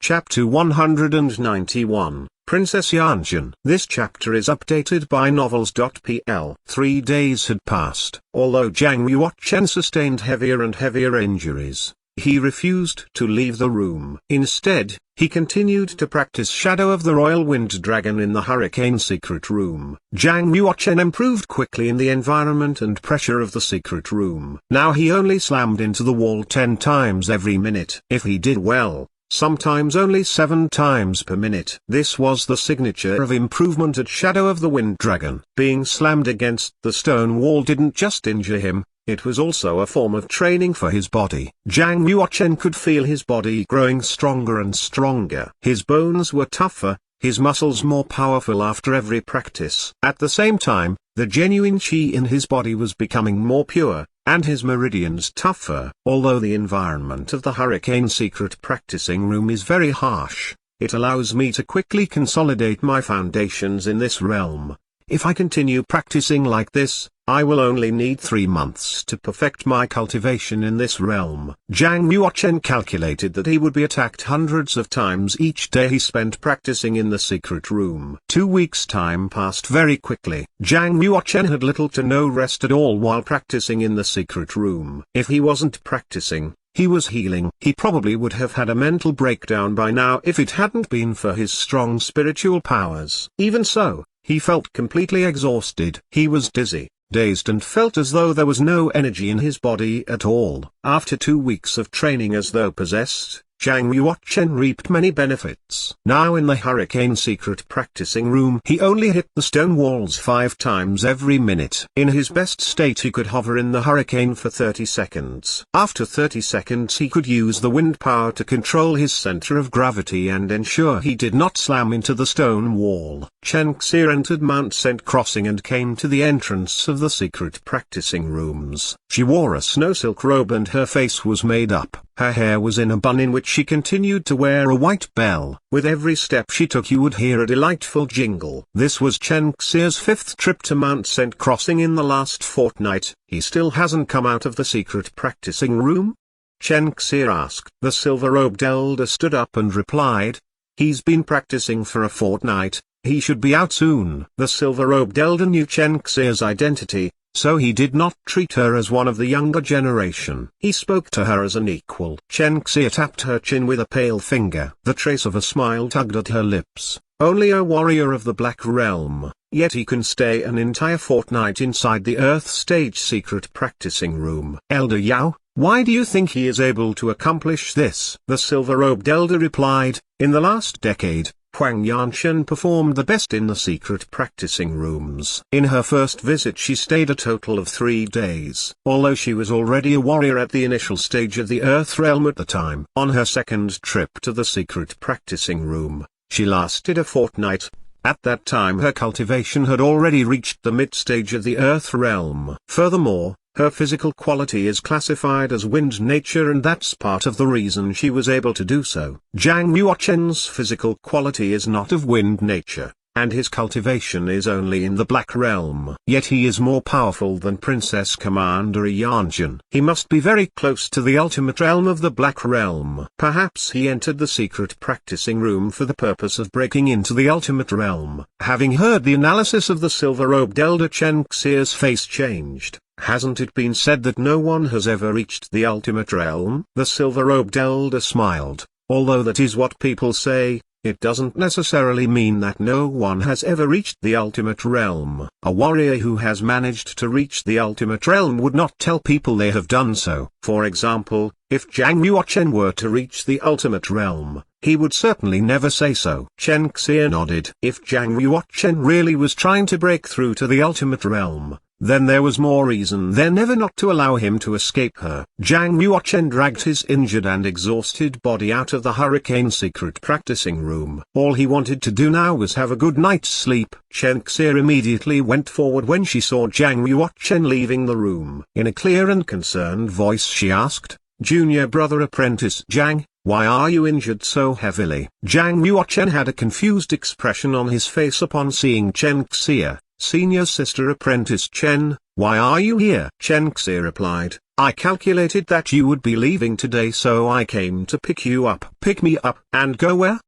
Chapter 191, Princess Yanchen. This chapter is updated by novels.pl. 3 days had passed. Although Zhang Yuochen sustained heavier and heavier injuries, he refused to leave the room. Instead, he continued to practice Shadow of the Royal Wind Dragon in the Hurricane Secret Room. Zhang Yuochen improved quickly in the environment and pressure of the secret room. Now he only slammed into the wall 10 times every minute. If he did well, sometimes only 7 times per minute. This was the signature of improvement at Shadow of the Wind Dragon. Being slammed against the stone wall didn't just injure him, it was also a form of training for his body. Zhang Yuochen could feel his body growing stronger and stronger. His bones were tougher, his muscles more powerful after every practice. At the same time, the genuine qi in his body was becoming more pure, and his meridians tougher. Although the environment of the Hurricane Secret Practicing Room is very harsh, it allows me to quickly consolidate my foundations in this realm. If I continue practicing like this, I will only need 3 months to perfect my cultivation in this realm. Zhang Yuochen calculated that he would be attacked hundreds of times each day he spent practicing in the secret room. 2 weeks' time passed very quickly. Zhang Yuochen had little to no rest at all while practicing in the secret room. If he wasn't practicing, he was healing. He probably would have had a mental breakdown by now if it hadn't been for his strong spiritual powers. Even so, he felt completely exhausted. He was dizzy, dazed, and felt as though there was no energy in his body at all. After 2 weeks of training as though possessed, Zhang Yuochen reaped many benefits. Now in the Hurricane Secret Practicing Room he only hit the stone walls 5 times every minute. In his best state he could hover in the hurricane for 30 seconds. After 30 seconds he could use the wind power to control his center of gravity and ensure he did not slam into the stone wall. Chen Xie entered Mount Scent Crossing and came to the entrance of the secret practicing rooms. She wore a snow silk robe and her face was made up. Her hair was in a bun in which she continued to wear a white bell. With every step she took you would hear a delightful jingle. This was Chen Xie's 5th trip to Mount Scent Crossing in the last fortnight. He still hasn't come out of the secret practicing room? Chen Xie asked. The silver-robed elder stood up and replied, "He's been practicing for a fortnight, he should be out soon." The silver-robed elder knew Chen Xie's identity, so he did not treat her as one of the younger generation. He spoke to her as an equal. Chen Xie tapped her chin with a pale finger. The trace of a smile tugged at her lips. Only a warrior of the Black Realm, yet he can stay an entire fortnight inside the Earth Stage secret practicing room. Elder Yao, why do you think he is able to accomplish this? The silver-robed elder replied, in the last decade, Huang Yanchen performed the best in the secret practicing rooms. In her first visit she stayed a total of 3 days. Although she was already a warrior at the initial stage of the Earth realm at the time. On her second trip to the secret practicing room, she lasted a fortnight. At that time her cultivation had already reached the mid-stage of the Earth realm. Furthermore, her physical quality is classified as wind nature, and that's part of the reason she was able to do so. Zhang Yuochen's physical quality is not of wind nature, and his cultivation is only in the Black Realm. Yet he is more powerful than Princess Commander Yanchen. He must be very close to the ultimate realm of the Black Realm. Perhaps he entered the secret practicing room for the purpose of breaking into the ultimate realm. Having heard the analysis of the silver-robed elder, Chen Xie's face changed. Hasn't it been said that no one has ever reached the ultimate realm? The silver-robed elder smiled. Although that is what people say, it doesn't necessarily mean that no one has ever reached the ultimate realm. A warrior who has managed to reach the ultimate realm would not tell people they have done so. For example, if Zhang Yuochen were to reach the ultimate realm, he would certainly never say so. Chen Xie nodded. If Zhang Yuochen really was trying to break through to the ultimate realm, then there was more reason than ever not to allow him to escape her. Zhang Yuochen dragged his injured and exhausted body out of the Hurricane Secret Practicing Room. All he wanted to do now was have a good night's sleep. Chen Xie immediately went forward when she saw Zhang Yuochen leaving the room. In a clear and concerned voice she asked, "Junior brother apprentice Zhang, why are you injured so heavily?" Zhang Yuochen had a confused expression on his face upon seeing Chen Xie. "Senior sister apprentice Chen, why are you here?" Chen Xie replied, I calculated that you would be leaving today, so I came to pick you up. Pick me up, and go where?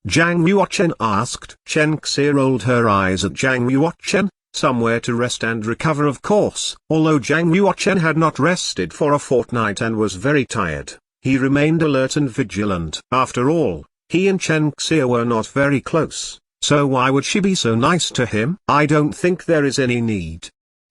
Zhang Yuochen asked. Chen Xie rolled her eyes at Zhang Yuochen. Somewhere to rest and recover, of course. Although Zhang Yuochen had not rested for a fortnight and was very tired, he remained alert and vigilant. After all, he and Chen Xie were not very close, so why would she be so nice to him? I don't think there is any need.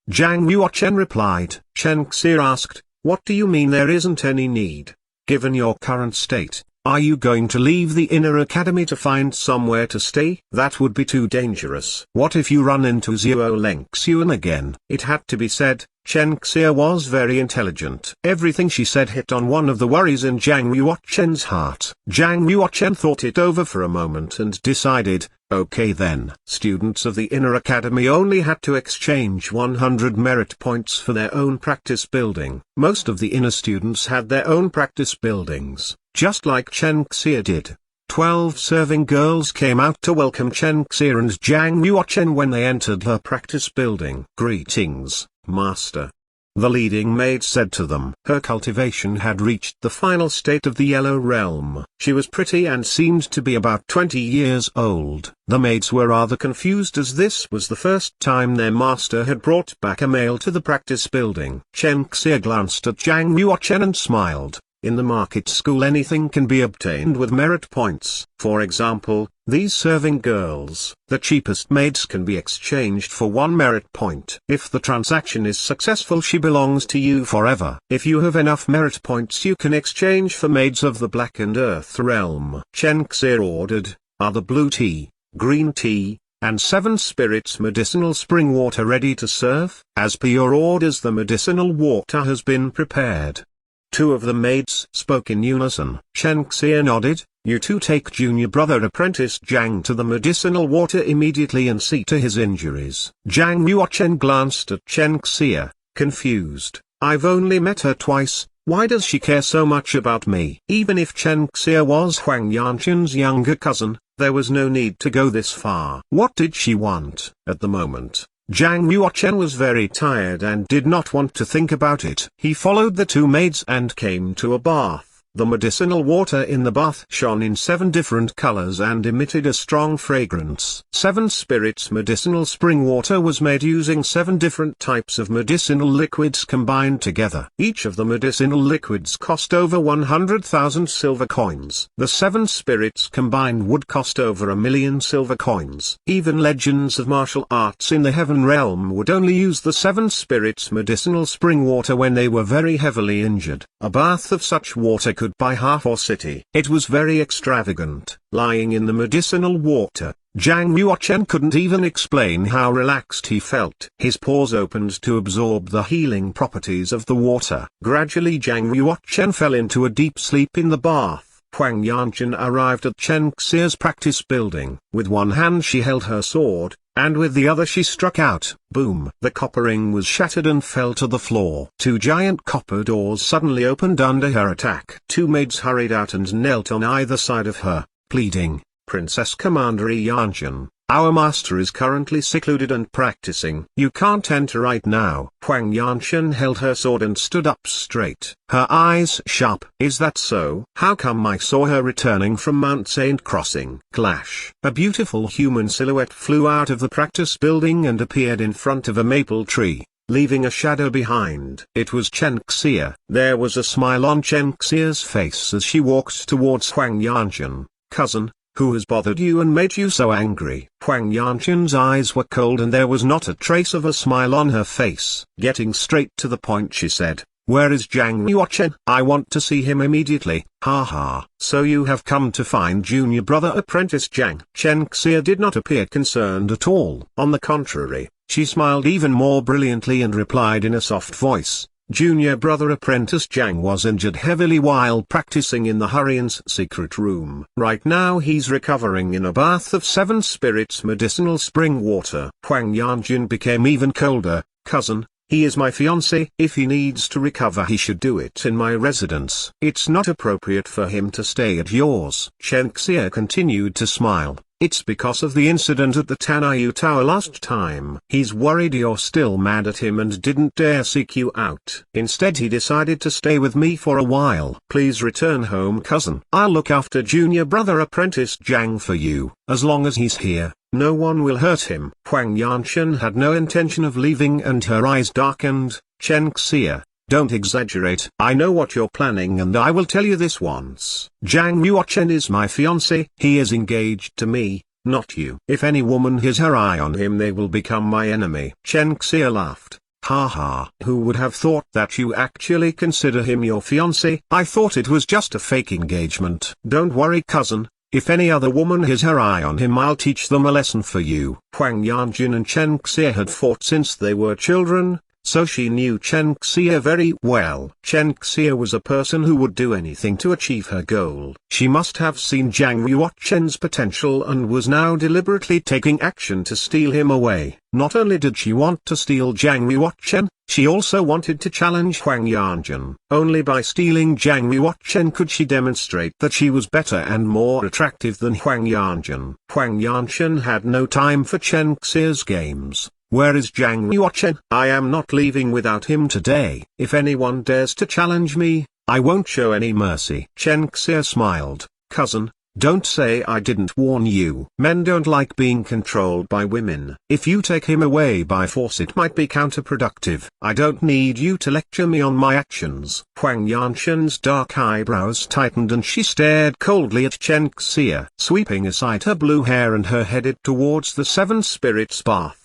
Zhang Yuochen replied. Chen Xie asked, what do you mean there isn't any need? Given your current state, are you going to leave the inner academy to find somewhere to stay? That would be too dangerous. What if you run into Zuo Lengxuan again? It had to be said. Chen Xie was very intelligent. Everything she said hit on one of the worries in Zhang Yuochen's heart. Zhang Yuochen thought it over for a moment and decided, okay then. Students of the Inner Academy only had to exchange 100 merit points for their own practice building. Most of the inner students had their own practice buildings, just like Chen Xie did. 12 serving girls came out to welcome Chen Xie and Zhang Yuochen when they entered her practice building. Greetings, Master. The leading maid said to them. Her cultivation had reached the final state of the Yellow Realm. She was pretty and seemed to be about 20 years old. The maids were rather confused as this was the first time their master had brought back a male to the practice building. Chen Xie glanced at Zhang Yuochen and smiled. In the market school anything can be obtained with merit points. For example, these serving girls, the cheapest maids, can be exchanged for 1 merit point. If the transaction is successful, she belongs to you forever. If you have enough merit points, you can exchange for maids of the Black and Earth realm. Chen Xie ordered, are the blue tea, green tea, and 7 spirits medicinal spring water ready to serve? As per your orders, the medicinal water has been prepared. 2 of the maids spoke in unison. Chen Xie nodded. You two take junior brother apprentice Zhang to the medicinal water immediately and see to his injuries. Zhang Yuochen glanced at Chen Xie, confused. I've only met her twice, why does she care so much about me? Even if Chen Xie was Huang Yanchen's younger cousin, there was no need to go this far. What did she want? At the moment, Zhang Yuochen was very tired and did not want to think about it. He followed the 2 maids and came to a bath. The medicinal water in the bath shone in 7 different colors and emitted a strong fragrance. 7 spirits medicinal spring water was made using 7 different types of medicinal liquids combined together. Each of the medicinal liquids cost over 100,000 silver coins. The 7 spirits combined would cost over 1,000,000 silver coins. Even legends of martial arts in the Heaven Realm would only use the 7 spirits medicinal spring water when they were very heavily injured. A bath of such water could buy half a city. It was very extravagant. Lying in the medicinal water, Zhang Yuochen couldn't even explain how relaxed he felt. His pores opened to absorb the healing properties of the water. Gradually Zhang Yuochen fell into a deep sleep in the bath. Huang Yanchen arrived at Chen Xie's practice building. With one hand she held her sword, and with the other she struck out. Boom! The copper ring was shattered and fell to the floor. 2 giant copper doors suddenly opened under her attack. 2 maids hurried out and knelt on either side of her, pleading, Princess Commander Yanchen, our master is currently secluded and practicing. You can't enter right now. Huang Yanchen held her sword and stood up straight. Her eyes sharp. Is that so? How come I saw her returning from Mount Saint crossing? Clash. A beautiful human silhouette flew out of the practice building and appeared in front of a maple tree, leaving a shadow behind. It was Chen Xie. There was a smile on Chen Xie's face as she walked towards Huang Yanchen. Cousin, who has bothered you and made you so angry? Huang Yanchen's eyes were cold and there was not a trace of a smile on her face. Getting straight to the point, she said, where is Zhang Yuochen? I want to see him immediately. Ha ha. So you have come to find junior brother apprentice Zhang. Chen Xie did not appear concerned at all. On the contrary, she smiled even more brilliantly and replied in a soft voice, Junior brother apprentice Zhang was injured heavily while practicing in the Hurrian's secret room. Right now he's recovering in a bath of 7 spirits medicinal spring water. Huang Yanjin became even colder. Cousin, he is my fiancé. If he needs to recover he should do it in my residence. It's not appropriate for him to stay at yours. Chen Xie continued to smile. It's because of the incident at the Tanayu Tower last time. He's worried you're still mad at him and didn't dare seek you out. Instead he decided to stay with me for a while. Please return home, cousin. I'll look after junior brother apprentice Jiang for you. As long as he's here, no one will hurt him. Huang Yanchen had no intention of leaving and her eyes darkened. Chen Xie, don't exaggerate. I know what you're planning and I will tell you this once. Jiang Yuochen is my fiancé. He is engaged to me, not you. If any woman has her eye on him they will become my enemy. Chen Xie laughed. Ha ha. Who would have thought that you actually consider him your fiancé? I thought it was just a fake engagement. Don't worry, cousin. If any other woman has her eye on him I'll teach them a lesson for you. Huang Yanjin and Chen Xie had fought since they were children, so she knew Chen Xie very well. Chen Xie was a person who would do anything to achieve her goal. She must have seen Jiang Yuochen's potential and was now deliberately taking action to steal him away. Not only did she want to steal Jiang Yuochen, she also wanted to challenge Huang Yanjin. Only by stealing Jiang Yuochen could she demonstrate that she was better and more attractive than Huang Yanjin. Huang Yanjin had no time for Chen Xie's games. Where is Jiang Yuochen? I am not leaving without him today. If anyone dares to challenge me, I won't show any mercy. Chen Xie smiled. Cousin, don't say I didn't warn you. Men don't like being controlled by women. If you take him away by force it might be counterproductive. I don't need you to lecture me on my actions. Huang Yanshen's dark eyebrows tightened and she stared coldly at Chen Xie. Sweeping aside her blue hair and her headed towards the Seven Spirits Bath.